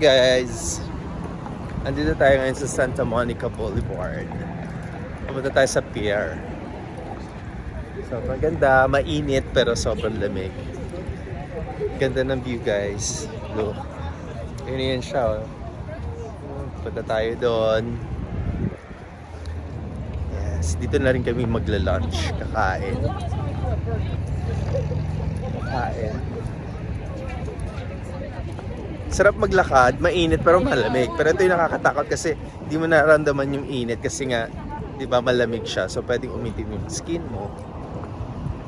guys! Andito tayo ngayon sa Santa Monica Boulevard. Pumunta tayo sa pier. Sobrang ganda, mainit pero sobrang lamig. Ganda ng view guys. Look. Yun siya. Oh. Punta tayo doon. Yes, dito na rin kami magla-lunch. Kakain. Sarap maglakad, mainit pero malamig. Pero ito yung nakakatakot kasi di mo nararamdaman yung init kasi nga, di ba, malamig siya. So pwedeng umitim yung skin mo.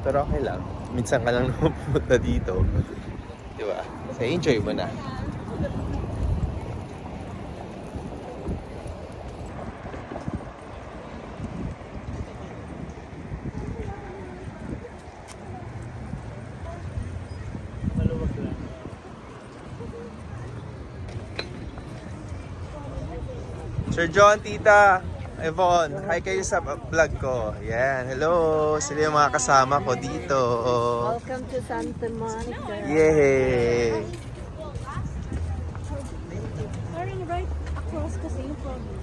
Pero okay lang. Minsan ka lang pumunta dito. Di ba? So enjoy mo na. Sir John, Tita, Yvonne, hi kayo sa vlog ko. Yan, hello. Sila yung mga kasama ko dito. Welcome to Santa Monica. Yay! Turning right across kasi yung province.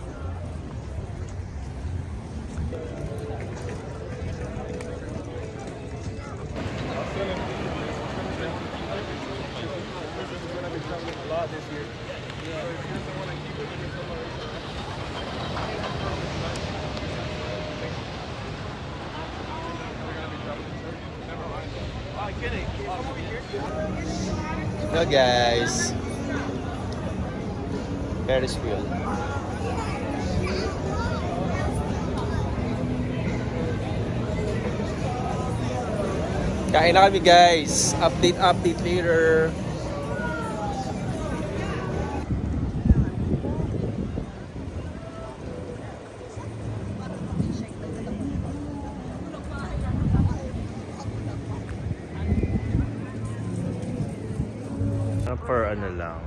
Hello guys. Ferris wheel. Kain na kami guys. Update later. For ano lang,